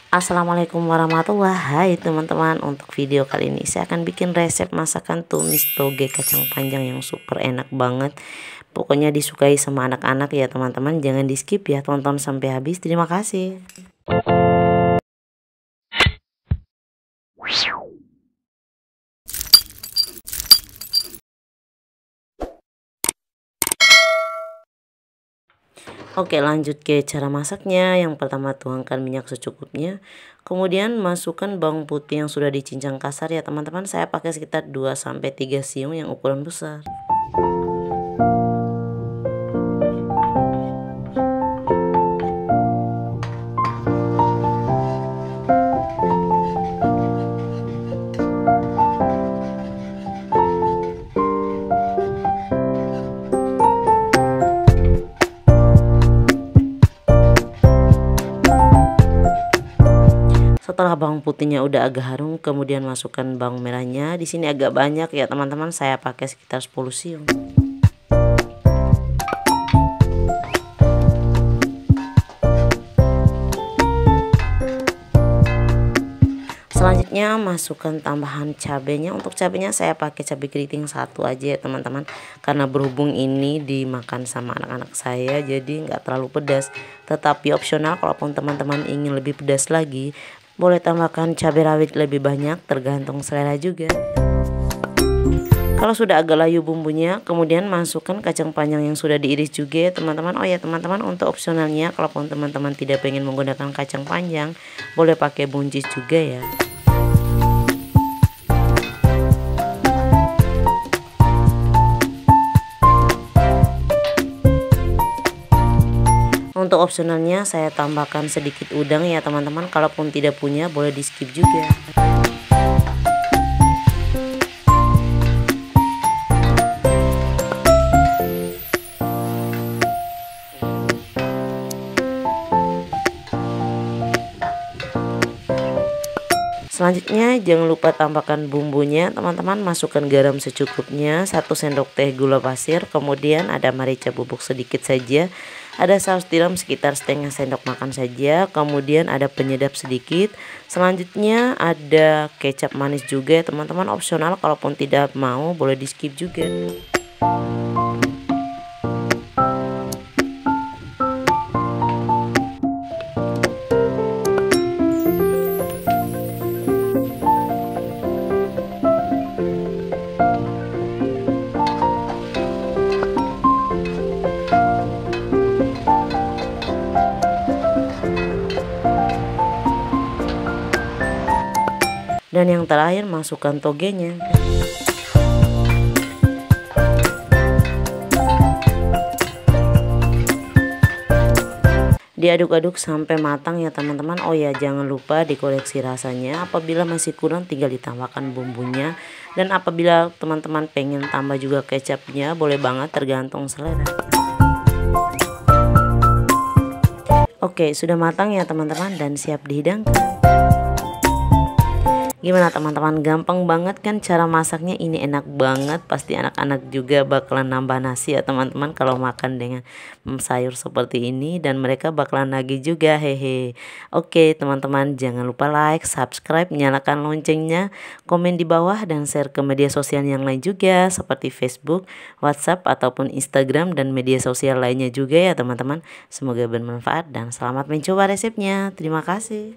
Assalamualaikum warahmatullahi. Hai teman-teman, untuk video kali ini saya akan bikin resep masakan tumis toge kacang panjang yang super enak banget. Pokoknya disukai sama anak-anak ya teman-teman. Jangan di skip ya, tonton sampai habis. Terima kasih. Oke, lanjut ke cara masaknya. Yang pertama, tuangkan minyak secukupnya. Kemudian masukkan bawang putih yang sudah dicincang kasar ya teman-teman. Saya pakai sekitar 2-3 siung yang ukuran besar. Setelah bawang putihnya udah agak harum, kemudian masukkan bawang merahnya. Di sini agak banyak ya teman-teman, saya pakai sekitar 10 siung. Selanjutnya masukkan tambahan cabenya. Untuk cabenya saya pakai cabai keriting 1 aja ya teman-teman, karena berhubung ini dimakan sama anak-anak saya jadi nggak terlalu pedas. Tetapi opsional, kalaupun teman-teman ingin lebih pedas lagi, boleh tambahkan cabai rawit lebih banyak, tergantung selera juga. Kalau sudah agak layu bumbunya, kemudian masukkan kacang panjang yang sudah diiris juga ya teman-teman. Oh ya teman-teman, untuk opsionalnya, kalaupun teman-teman tidak pengen menggunakan kacang panjang, boleh pakai buncis juga ya. Untuk opsionalnya saya tambahkan sedikit udang ya teman-teman. Kalaupun tidak punya, boleh di skip juga. Selanjutnya jangan lupa tambahkan bumbunya teman-teman. Masukkan garam secukupnya, 1 sendok teh gula pasir, kemudian ada merica bubuk sedikit saja, ada saus tiram sekitar setengah sendok makan saja, kemudian ada penyedap sedikit. Selanjutnya ada kecap manis juga teman-teman, opsional, kalaupun tidak mau boleh di skip juga. Dan yang terakhir masukkan togenya. Diaduk-aduk sampai matang ya teman-teman. Oh ya, jangan lupa dikoreksi rasanya. Apabila masih kurang, tinggal ditambahkan bumbunya. Dan apabila teman-teman pengen tambah juga kecapnya, boleh banget, tergantung selera. Oke, sudah matang ya teman-teman dan siap dihidangkan. Gimana teman-teman, gampang banget kan cara masaknya? Ini enak banget, pasti anak-anak juga bakalan nambah nasi ya teman-teman kalau makan dengan sayur seperti ini, dan mereka bakalan nagih juga, hehe. Oke teman-teman, jangan lupa like, subscribe, nyalakan loncengnya, komen di bawah, dan share ke media sosial yang lain juga seperti Facebook, WhatsApp, ataupun Instagram, dan media sosial lainnya juga ya teman-teman. Semoga bermanfaat dan selamat mencoba resepnya. Terima kasih.